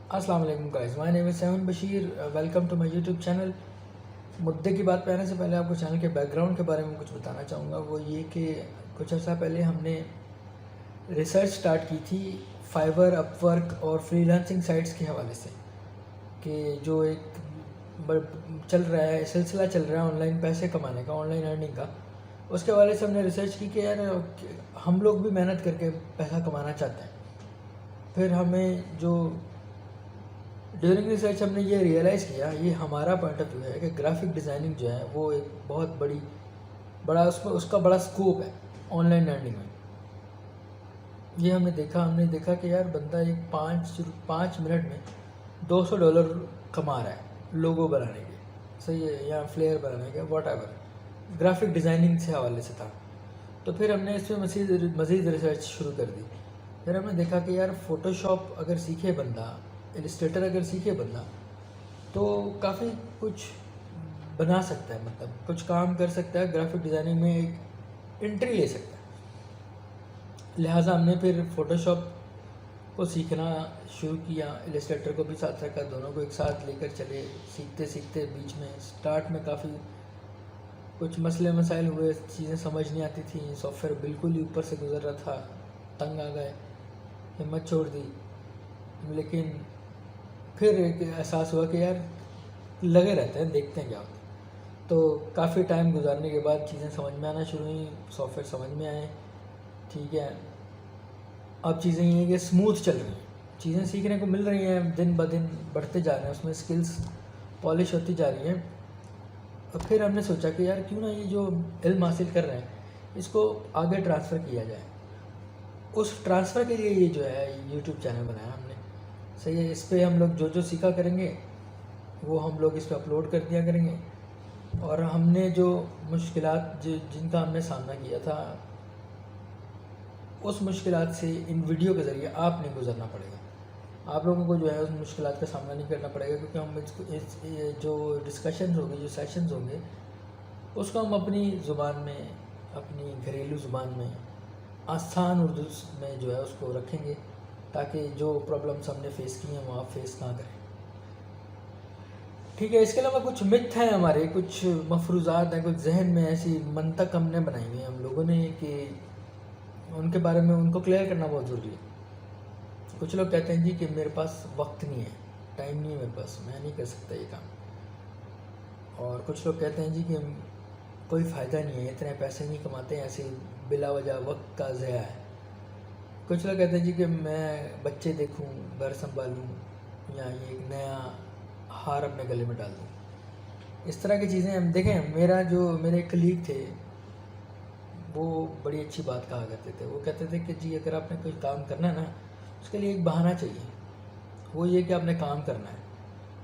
अस्सलाम वालेकुम guys, my name is seven Bashir. Welcome to my YouTube channel. मुद्दे की बात पे आने से पहले आपको चैनल के बैकग्राउंड के बारे में कुछ बताना चाहूँगा। वो ये कि कुछ अर्सा पहले हमने रिसर्च स्टार्ट की थी फाइवर, अपवर्क और फ्रीलांसिंग साइट्स के हवाले से, कि जो एक चल रहा है, सिलसिला चल रहा है ऑनलाइन पैसे कमाने का, ऑनलाइन अर्निंग का। उसके हवाले से हमने रिसर्च की कि यार हम लोग भी मेहनत करके पैसा कमाना चाहते हैं। फिर हमें जो ड्यूरिंग रिसर्च हमने ये रियलाइज़ किया, ये हमारा पॉइंट ऑफ व्यू है कि ग्राफिक डिज़ाइनिंग जो है वो एक बहुत बड़ा उसका बड़ा स्कोप है ऑनलाइन अर्निंग में। ये हमने देखा कि यार बंदा एक पाँच मिनट में $200 कमा रहा है लोगो बनाने के, सही है, या फ्लेयर बनाने के, वॉट एवर, ग्राफिक डिज़ाइनिंग से हवाले से था। तो फिर हमने इसमें मज़ीद रिसर्च शुरू कर दी। फिर हमने देखा कि यार फ़ोटोशॉप अगर सीखे बंदा, इलस्ट्रेटर अगर सीखे बंदा, तो काफ़ी कुछ बना सकता है, मतलब कुछ काम कर सकता है, ग्राफिक डिज़ाइनिंग में एक एंट्री ले सकता है। लिहाजा हमने फिर फ़ोटोशॉप को सीखना शुरू किया, इलस्ट्रेटर को भी साथ रखा, दोनों को एक साथ लेकर चले। सीखते सीखते बीच में स्टार्ट में काफ़ी कुछ मसले मसाइल हुए, चीज़ें समझ नहीं आती थी, सॉफ्टवेयर बिल्कुल ही ऊपर से गुजर रहा था, तंग आ गए, हिम्मत छोड़ दी। लेकिन फिर एक एहसास हुआ कि यार लगे रहते हैं, देखते हैं क्या होता है। तो काफ़ी टाइम गुजारने के बाद चीज़ें समझ में आना शुरू हुई, सॉफ्टवेयर समझ में आए, ठीक है। अब चीज़ें ये हैं कि स्मूथ चल रही हैं, चीज़ें सीखने को मिल रही हैं, दिन ब दिन बढ़ते जा रहे हैं, उसमें स्किल्स पॉलिश होती जा रही हैं। और फिर हमने सोचा कि यार क्यों ना ये जो इल्म हासिल कर रहे हैं इसको आगे ट्रांसफ़र किया जाए। उस ट्रांसफ़र के लिए ये जो है यूट्यूब चैनल बनाया हमने, सही है। इस पर हम लोग जो जो सीखा करेंगे वो हम लोग इस पर अपलोड कर दिया करेंगे। और हमने जो मुश्किलात जिनका हमने सामना किया था, उस मुश्किलात से इन वीडियो के ज़रिए आप नहीं गुजरना पड़ेगा, आप लोगों को जो है उस मुश्किलात का सामना नहीं करना पड़ेगा, क्योंकि हम ये जो डिस्कशन होंगे, जो सेशंस होंगे, उसको हम अपनी ज़ुबान में, अपनी घरेलू ज़ुबान में, आसान उर्दू में जो है उसको रखेंगे, ताकि जो प्रॉब्लम्स हमने फ़ेस की हैं वो आप फेस ना करें, ठीक है। इसके अलावा कुछ मिथ हैं हमारे, कुछ मफरूज़ात हैं, कुछ जहन में ऐसी मंतक हमने बनाई हुई है हम लोगों ने, कि उनके बारे में उनको क्लियर करना बहुत ज़रूरी है। कुछ लोग कहते हैं जी कि मेरे पास वक्त नहीं है, टाइम नहीं है मेरे पास, मैं नहीं कर सकता ये काम। और कुछ लोग कहते हैं जी कि कोई फ़ायदा नहीं है, इतने पैसे नहीं कमाते हैं, ऐसे बिला वजह वक्त का ज़या है। कुछ लोग कहते हैं जी कि मैं बच्चे देखूं, घर संभालूं, या ये एक नया हार अपने गले में डाल दूं। इस तरह की चीज़ें हम देखें। मेरे कलीग थे, वो बड़ी अच्छी बात कहा करते थे। वो कहते थे कि जी अगर आपने कोई काम करना है ना, उसके लिए एक बहाना चाहिए, वो ये कि आपने काम करना है,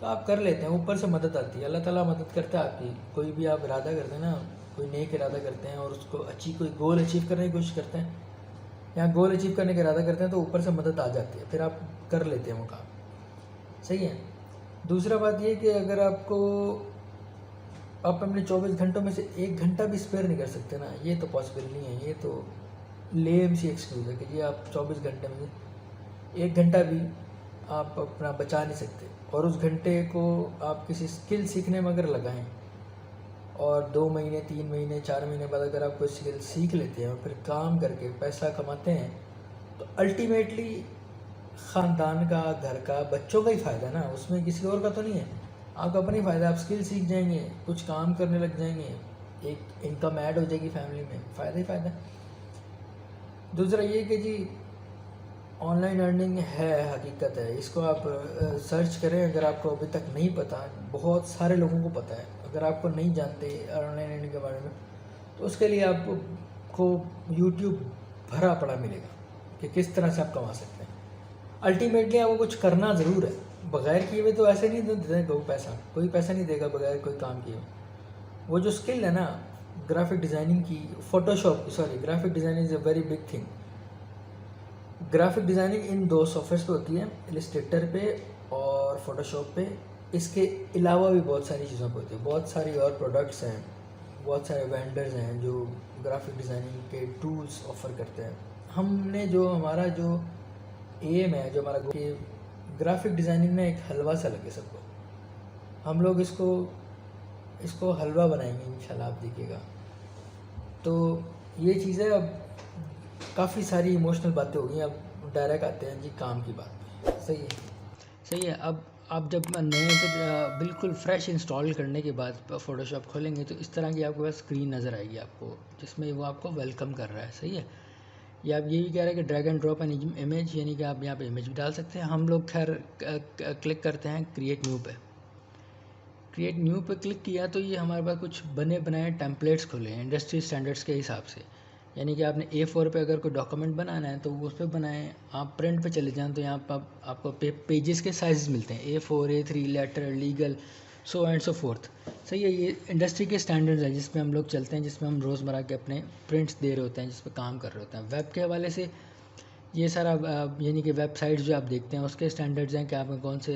तो आप कर लेते हैं, ऊपर से मदद आती है, अल्लाह ताला मदद करता है आपकी। कोई भी आप इरादा करते हैं ना, कोई नेक इरादा करते हैं और उसको कोई गोल अचीव करने की कोशिश करते हैं, या गोल अचीव करने का इरादा करते हैं, तो ऊपर से मदद आ जाती है, फिर आप कर लेते हैं वो काम, सही है। दूसरा बात ये कि अगर आप अपने 24 घंटों में से 1 घंटा भी स्पेयर नहीं कर सकते ना, ये तो पॉसिबल नहीं है, ये तो लेम सी एक्सक्यूज़ है कि जी आप 24 घंटे में 1 घंटा भी आप अपना बचा नहीं सकते। और उस घंटे को आप किसी स्किल सीखने में अगर लगाएं, और 2 महीने, 3 महीने, 4 महीने बाद अगर आप कोई स्किल सीख लेते हैं और फिर काम करके पैसा कमाते हैं, तो अल्टीमेटली ख़ानदान का, घर का, बच्चों का ही फ़ायदा है ना, उसमें किसी और का तो नहीं है। आपका अपना ही फ़ायदा, आप स्किल सीख जाएंगे, कुछ काम करने लग जाएंगे, एक इनकम ऐड हो जाएगी फैमिली में, फ़ायदा ही फ़ायदा। दूसरा ये कि जी ऑनलाइन अर्निंग है, हकीकत है, इसको आप सर्च करें। अगर आपको अभी तक नहीं पता, बहुत सारे लोगों को पता है, अगर आपको नहीं जानते ऑनलाइन अर्निंग के बारे में, तो उसके लिए आपको यूट्यूब भरा पड़ा मिलेगा कि किस तरह से आप कमा सकते हैं। अल्टीमेटली आपको कुछ करना ज़रूर है, बगैर किए हुए तो ऐसे नहीं देगा कोई पैसा नहीं देगा बगैर कोई काम किए। वो जो स्किल है ना ग्राफिक डिज़ाइनिंग की, फ़ोटोशॉप की, sorry, graphic designing is a very big thing. Graphic designing in 2 software पे होती है, इलस्ट्रेटर पे और फोटोशॉप पे। इसके अलावा भी बहुत सारी चीज़ों पे होती है, बहुत सारी और प्रोडक्ट्स हैं, बहुत सारे वेंडर्स हैं जो ग्राफिक डिज़ाइनिंग के टूल्स ऑफ़र करते हैं। हमारा जो एम है, जो हमारा ग्राफिक डिज़ाइनिंग में एक हलवा सा लगे सबको। हम लोग इसको हलवा बनाएंगे इंशाल्लाह, आप देखिएगा। तो ये चीज़ है। अब काफ़ी सारी इमोशनल बातें हो गई, अब डायरेक्ट आते हैं जी काम की बात पे। सही है, सही है। अब आप जब नए बिल्कुल फ्रेश इंस्टॉल करने के बाद फ़ोटोशॉप खोलेंगे तो इस तरह की आपके पास स्क्रीन नज़र आएगी आपको, जिसमें वो आपको वेलकम कर रहा है। सही है। या आप ये भी कह रहे हैं कि drag and drop an image, यानी कि आप यहाँ पे इमेज भी डाल सकते हैं। हम लोग खैर क्लिक करते हैं क्रिएट न्यू पे। क्रिएट न्यू पे क्लिक किया तो ये हमारे पास कुछ बने बनाए टेम्पलेट्स खुले हैं इंडस्ट्री स्टैंडर्ड्स के हिसाब से। यानी कि आपने A4 पे अगर कोई डॉक्यूमेंट बनाना है तो वो उस पर बनाएं। आप प्रिंट पे चले जाएं तो यहाँ पर आपको पेजेस के साइज़ मिलते हैं, A4, A3, letter, legal, so and so forth. सही है। ये इंडस्ट्री के स्टैंडर्ड्स हैं जिसमें हम लोग चलते हैं, जिसमें हम रोज़मर्रा के अपने प्रिंट्स दे रहे होते हैं, जिस पर काम कर रहे होते हैं। वेब के हवाले से ये सारा यानी कि वेबसाइट्स जो आप देखते हैं उसके स्टैंडर्ड्स हैं कि आपको कौन से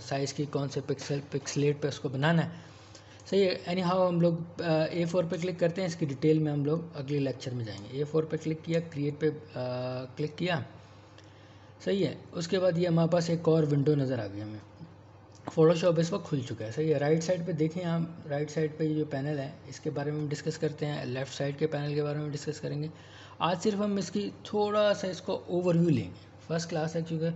साइज़ की कौन से पिक्सलेट पे उसको बनाना है। सही है। एनी हाउ हम लोग A4 पे क्लिक करते हैं। इसकी डिटेल में हम लोग अगले लेक्चर में जाएंगे। A4 पे क्लिक किया, क्रिएट पे क्लिक किया। सही है। उसके बाद ये हमारे पास एक और विंडो नज़र आ गई हमें। फ़ोटोशॉप इस वक्त खुल चुका है। सही है। राइट साइड पे देखें आप, राइट साइड पे ये जो पैनल है इसके बारे में हम डिस्कस करते हैं। लेफ़्ट साइड के पैनल के बारे में डिस्कस करेंगे। आज सिर्फ हम इसकी थोड़ा सा इसको ओवरव्यू लेंगे। फ़र्स्ट क्लास है चूँकि,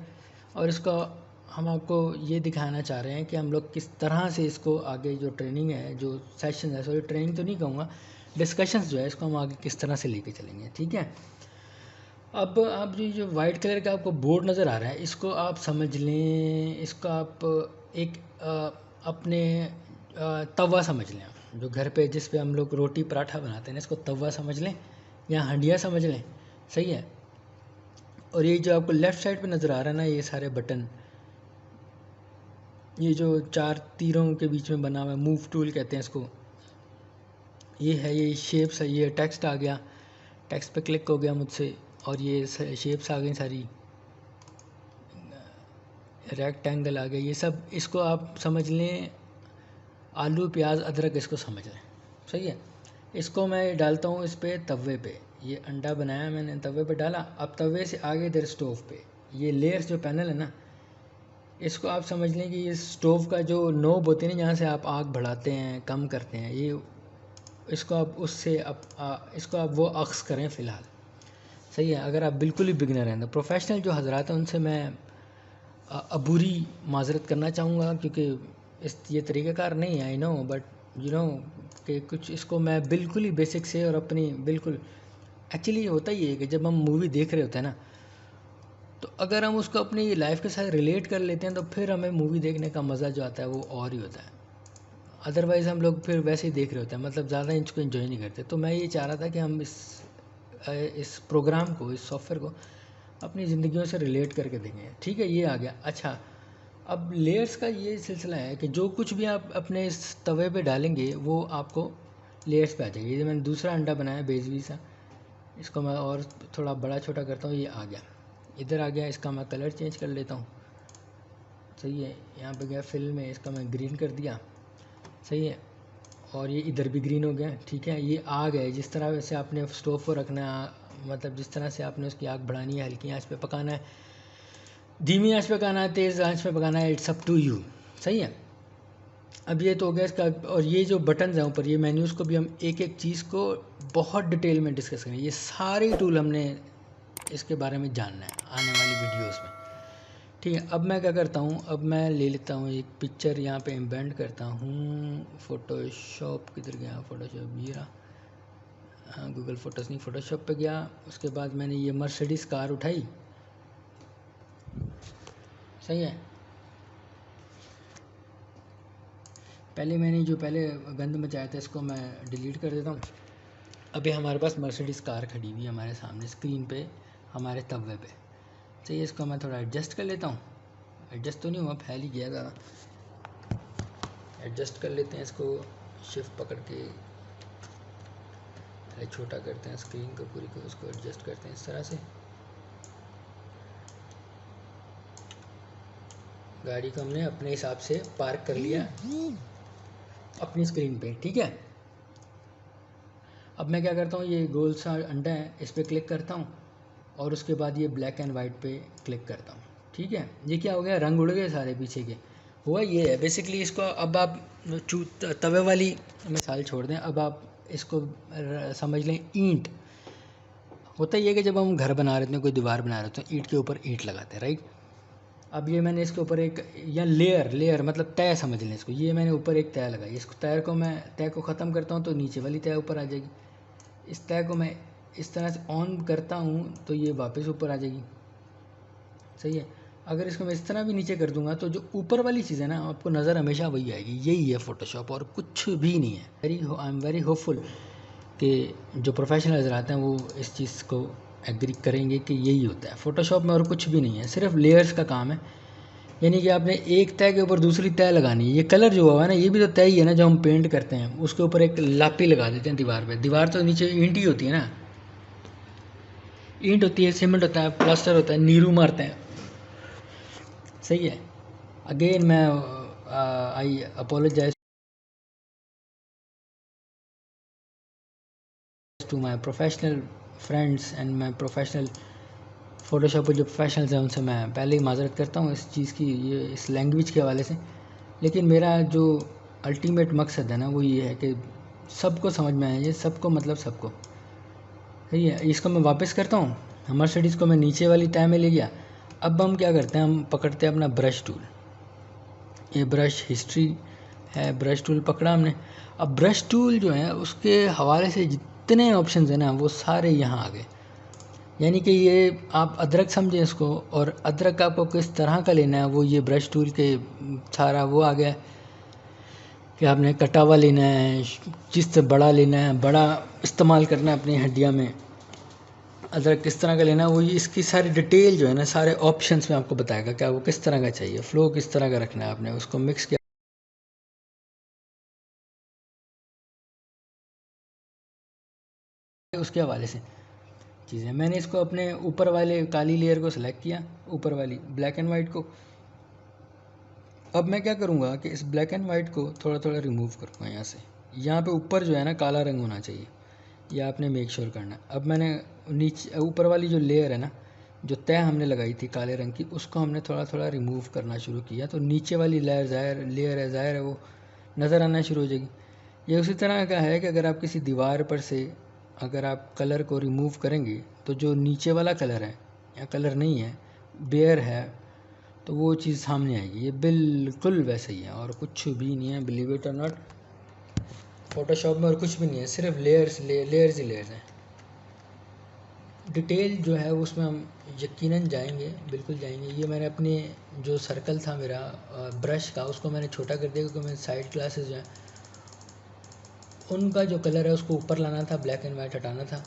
और इसका हम आपको ये दिखाना चाह रहे हैं कि हम लोग किस तरह से इसको आगे जो ट्रेनिंग है, जो सेशन है, सॉरी ट्रेनिंग तो नहीं कहूँगा, डिस्कशंस जो है इसको हम आगे किस तरह से लेके चलेंगे। ठीक है। अब आप जो वाइट कलर का आपको बोर्ड नज़र आ रहा है इसको आप समझ लें, इसको आप एक अपने तवा समझ लें। जो घर पे जिस पे हम लोग रोटी पराठा बनाते हैं इसको तवा समझ लें या हंडिया समझ लें। सही है। और ये जो आपको लेफ़्ट साइड पे नज़र आ रहा है ना, ये सारे बटन, ये जो 4 तीरों के बीच में बना हुआ है, मूव टूल कहते हैं इसको। ये है, ये शेप्स है, ये टेक्स्ट आ गया, टेक्स्ट पे क्लिक हो गया मुझसे और ये शेप्स आ गई सारी, रेक्टेंगल आ गया, ये सब इसको आप समझ लें आलू प्याज अदरक, इसको समझ लें। सही है। इसको मैं डालता हूँ इस पे तवे पे। ये अंडा बनाया मैंने, तवे पे डाला। अब तवे से आगे इधर स्टोव पे ये लेयर्स जो पैनल है ना, इसको आप समझ लें कि ये स्टोव का जो नोब होती है ना, जहाँ से आप आग बढ़ाते हैं कम करते हैं, ये इसको आप उससे इसको आप वो अक्स करें फ़िलहाल। सही है। अगर आप बिल्कुल ही बिगनर हैं तो प्रोफेशनल जो हजरात हैं उनसे मैं अबूरी माजरत करना चाहूँगा, क्योंकि ये तरीक़ाकार नहीं है, I know, but you know कि कुछ इसको मैं बिल्कुल ही बेसिक से और अपनी बिल्कुल एक्चुअली होता ही है कि जब हम मूवी देख रहे होते हैं ना, तो अगर हम उसको अपनी लाइफ के साथ रिलेट कर लेते हैं तो फिर हमें मूवी देखने का मज़ा जो आता है वो और ही होता है। अदरवाइज़ हम लोग फिर वैसे ही देख रहे होते हैं, मतलब ज़्यादा इसको एंजॉय नहीं करते। तो मैं ये चाह रहा था कि हम इस प्रोग्राम को, इस सॉफ्टवेयर को अपनी ज़िंदगियों से रिलेट करके देंगे। ठीक है। ये आ गया। अच्छा, अब लेयर्स का ये सिलसिला है कि जो कुछ भी आप अपने इस तवे पे डालेंगे वो आपको लेयर्स पे आ जाएगी। ये मैंने दूसरा अंडा बनाया बेजवी सा, इसको मैं और थोड़ा बड़ा छोटा करता हूँ। ये आ गया, इधर आ गया। इसका मैं कलर चेंज कर लेता हूँ। सही है। यहाँ पे गया फिल में, इसका मैं ग्रीन कर दिया। सही है। और ये इधर भी ग्रीन हो गया। ठीक है। ये आग है, जिस तरह से आपने स्टोव को रखना है, मतलब जिस तरह से आपने उसकी आग बढ़ानी है, हल्की आंच पे पकाना है, धीमी आंच पे पकाना है, तेज़ आंच पे पकाना है, इट्स अप टू यू। सही है। अब ये तो हो गया इसका। और ये जो बटन्स हैं ऊपर, ये मेन्यूज़ को भी हम एक एक चीज़ को बहुत डिटेल में डिस्कस करेंगे। ये सारे टूल हमने इसके बारे में जानना है आने वाली वीडियोस में। ठीक है। अब मैं क्या करता हूँ, अब मैं ले लेता हूँ एक पिक्चर, यहाँ पे एम्बेड करता हूँ। फ़ोटोशॉप किधर गया, फ़ोटोशॉप ये रहा, गूगल फ़ोटोज़ नहीं, फ़ोटोशॉप पे गया। उसके बाद मैंने ये मर्सिडीज़ कार उठाई। सही है। पहले मैंने जो पहले गंद मचाया था इसको मैं डिलीट कर देता हूँ। अभी हमारे पास मर्सिडीज़ कार खड़ी हुई है हमारे सामने स्क्रीन पे, हमारे तवे पे। चाहिए, इसको मैं थोड़ा एडजस्ट कर लेता हूँ। एडजस्ट तो नहीं हुआ, फैल ही गया था। एडजस्ट कर लेते हैं इसको, शिफ्ट पकड़ के पहले छोटा करते हैं स्क्रीन को पूरी को, उसको एडजस्ट करते हैं इस तरह से। गाड़ी को हमने अपने हिसाब से पार्क कर लिया अपनी स्क्रीन पे। ठीक है। अब मैं क्या करता हूँ, ये गोल सा अंडा है, इस पर क्लिक करता हूँ और उसके बाद ये ब्लैक एंड वाइट पे क्लिक करता हूँ। ठीक है, ये क्या हो गया, रंग उड़ गए सारे पीछे के। हुआ ये है बेसिकली। इसको अब आप तवे वाली मिसाल छोड़ दें, अब आप इसको समझ लें ईंट। होता ही है कि जब हम घर बना रहे थे, कोई दीवार बना रहे थे, तो ईंट के ऊपर ईंट लगाते हैं, राइट। अब ये मैंने इसके ऊपर एक, या लेयर मतलब तय समझ लें इसको, ये मैंने ऊपर एक तय लगाई। इसको तय को ख़त्म करता हूँ तो नीचे वाली तय ऊपर आ जाएगी। इस तय को मैं इस तरह से ऑन करता हूँ तो ये वापस ऊपर आ जाएगी, सही है। अगर इसको मैं इस तरह भी नीचे कर दूंगा तो जो ऊपर वाली चीज़ है ना, आपको नज़र हमेशा वही आएगी। यही है फ़ोटोशॉप और कुछ भी नहीं है। आई एम वेरी होपफुल कि जो प्रोफेशनल हजरात हैं वो इस चीज़ को एग्री करेंगे कि यही होता है फ़ोटोशॉप में, और कुछ भी नहीं है, सिर्फ लेयर्स का काम है। यानी कि आपने एक तय के ऊपर दूसरी तय लगानी है। ये कलर जो हुआ है ना, ये भी तो तय ही है ना, जो हम पेंट करते हैं उसके ऊपर एक लापी लगा देते हैं दीवार पे। दीवार तो नीचे ईंट ही होती है ना, ईंट होती है, सीमेंट होता है, प्लास्टर होता है, नीरू मारते हैं, सही है। अगेन मैं I apologize to my professional friends and my professional Photoshop जो प्रोफेशनल्स हैं उनसे मैं पहले ही माज़रत करता हूँ इस चीज़ की, ये इस लैंग्वेज के हवाले से। लेकिन मेरा जो अल्टीमेट मकसद है ना, वो ये है कि सबको समझ में आए, ये सबको मतलब सबको, सही है। इसको मैं वापस करता हूँ, मर्सिडीज़ को मैं नीचे वाली तय में ले गया। अब हम क्या करते हैं, हम पकड़ते हैं अपना ब्रश टूल। ये ब्रश हिस्ट्री है, ब्रश टूल पकड़ा हमने। अब ब्रश टूल जो है उसके हवाले से जितने ऑप्शंस हैं ना, वो सारे यहाँ आ गए। यानी कि ये आप अदरक समझें इसको, और अदरक आपको किस तरह का लेना है वो ये ब्रश टूल के सारा वो आ गया कि आपने कटा हुआ लेना है, जिससे बड़ा लेना है, बड़ा इस्तेमाल करना है अपनी हड्डियाँ में, अदरक किस तरह का लेना है, वो ये इसकी सारी डिटेल जो है ना, सारे ऑप्शंस में आपको बताएगा कि वो किस तरह का चाहिए, फ़्लो किस तरह का रखना है, आपने उसको मिक्स किया उसके हवाले से चीज़ें। मैंने इसको अपने ऊपर वाले काली लेयर को सिलेक्ट किया, ऊपर वाली ब्लैक एंड वाइट को। अब मैं क्या करूँगा कि इस ब्लैक एंड वाइट को थोड़ा थोड़ा रिमूव करूँगा यहाँ से। यहाँ पे ऊपर जो है ना काला रंग होना चाहिए, ये आपने मेक श्योर करना है। अब मैंने नीचे ऊपर वाली जो लेयर है ना, जो तय हमने लगाई थी काले रंग की, उसको हमने थोड़ा थोड़ा रिमूव करना शुरू किया, तो नीचे वाली लेयर है वो नज़र आना शुरू हो जाएगी। ये उसी तरह का है कि अगर आप किसी दीवार पर से अगर आप कलर को रिमूव करेंगे तो जो नीचे वाला कलर है या कलर नहीं है, बेयर है, तो वो चीज़ सामने आएगी। ये बिल्कुल वैसे ही है और कुछ भी नहीं है, बिलीव इट और नॉट। फ़ोटोशॉप में और कुछ भी नहीं है, सिर्फ लेयर्स ही लेयर्स हैं। डिटेल जो है उसमें हम यकीनन जाएंगे, बिल्कुल जाएंगे। ये मैंने अपने जो सर्कल था मेरा ब्रश का, उसको मैंने छोटा कर दिया क्योंकि मेरे साइड ग्लासेस जो हैं उनका जो कलर है उसको ऊपर लाना था, ब्लैक एंड वाइट हटाना था,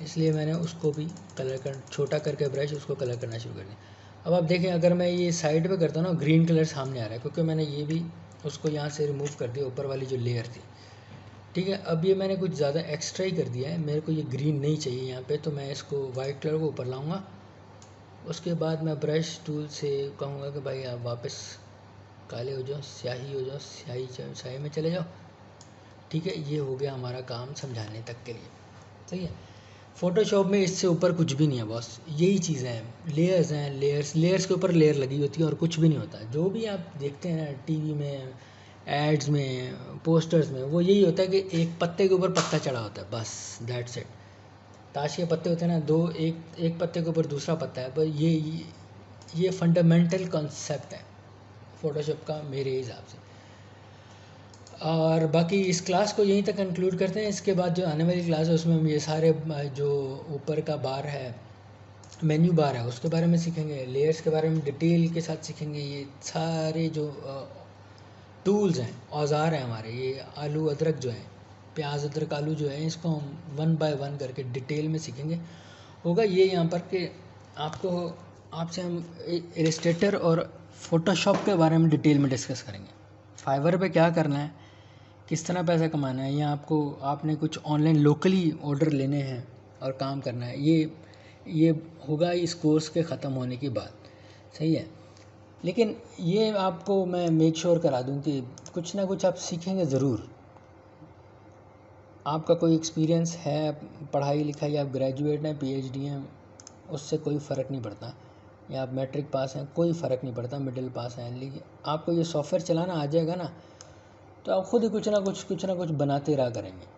इसलिए मैंने उसको भी कलर कर छोटा करके ब्रश उसको कलर करना शुरू कर दिया। अब आप देखें, अगर मैं ये साइड पे करता हूँ ना, ग्रीन कलर सामने आ रहा है क्योंकि मैंने ये भी उसको यहाँ से रिमूव कर दिया, ऊपर वाली जो लेयर थी, ठीक है। अब ये मैंने कुछ ज़्यादा एक्स्ट्रा ही कर दिया है, मेरे को ये ग्रीन नहीं चाहिए यहाँ पे, तो मैं इसको वाइट कलर को ऊपर लाऊंगा। उसके बाद मैं ब्रश टूल से कहूँगा कि भाई आप वापस काले हो जाओ, स्याही हो जाओ, स्याही में चले जाओ, ठीक है। ये हो गया हमारा काम समझाने तक के लिए, सही है। फ़ोटोशॉप में इससे ऊपर कुछ भी नहीं है बॉस, यही चीज़ें हैं, लेयर्स हैं, लेयर्स के ऊपर लेयर लगी होती है और कुछ भी नहीं होता। जो भी आप देखते हैं ना टीवी में, एड्स में, पोस्टर्स में, वो यही होता है कि एक पत्ते के ऊपर पत्ता चढ़ा होता है, बस दैट्स इट। ताश के पत्ते होते हैं ना दो, एक पत्ते के ऊपर दूसरा पत्ता है, पर ये फंडामेंटल कॉन्सेप्ट है फ़ोटोशॉप का मेरे हिसाब से। और बाकी इस क्लास को यहीं तक कंक्लूड करते हैं। इसके बाद जो आने वाली क्लास है उसमें हम ये सारे जो ऊपर का बार है, मेन्यू बार है, उसके बारे में सीखेंगे, लेयर्स के बारे में डिटेल के साथ सीखेंगे। ये सारे जो टूल्स हैं, औज़ार हैं हमारे, ये आलू अदरक जो है, प्याज अदरक आलू जो है, इसको हम वन बाय वन करके डिटेल में सीखेंगे। होगा ये यहाँ पर कि आपको आपसे हम इलस्ट्रेटर और फोटोशॉप के बारे में डिटेल में डिस्कस करेंगे। फाइवर पे क्या करना है, किस तरह पैसा कमाना है, या आपने कुछ ऑनलाइन लोकली ऑर्डर लेने हैं और काम करना है, ये होगा इस कोर्स के ख़त्म होने के बाद, सही है। लेकिन ये आपको मैं मेक श्योर करा दूं कि कुछ ना कुछ आप सीखेंगे ज़रूर। आपका कोई एक्सपीरियंस है, पढ़ाई लिखाई, आप ग्रेजुएट हैं, पीएचडी हैं, उससे कोई फ़र्क नहीं पड़ता। या आप मैट्रिक पास हैं, कोई फ़र्क नहीं पड़ता, मिडिल पास हैं, लेकिन आपको ये सॉफ्टवेयर चलाना आ जाएगा ना, तो आप खुद ही कुछ ना कुछ बनाते रहा करेंगे।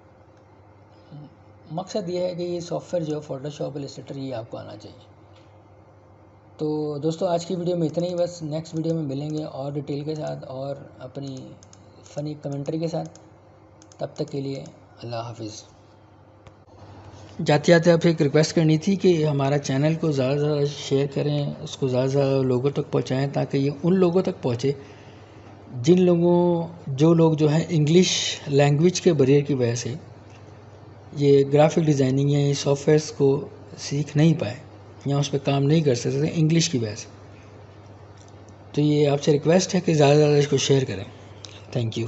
मकसद ये है कि ये सॉफ्टवेयर जो है फोटोशॉप, इलस्ट्रेटर, ये आपको आना चाहिए। तो दोस्तों आज की वीडियो में इतना ही, बस नेक्स्ट वीडियो में मिलेंगे और डिटेल के साथ और अपनी फ़नी कमेंट्री के साथ। तब तक के लिए अल्लाह हाफिज़। जाते जाते आपसे एक रिक्वेस्ट करनी थी कि हमारा चैनल को ज़्यादा से ज़्यादा शेयर करें, उसको ज़्यादा से ज़्यादा लोगों तक पहुँचाएँ, ताकि ये उन लोगों तक पहुँचे जो लोग जो हैं इंग्लिश लैंग्वेज के बैरियर की वजह से ये ग्राफिक डिज़ाइनिंग या ये सॉफ्टवेयर्स को सीख नहीं पाए या उस पर काम नहीं कर सकते इंग्लिश की वजह से। तो ये आपसे रिक्वेस्ट है कि ज़्यादा से ज़्यादा इसको शेयर करें। Thank you.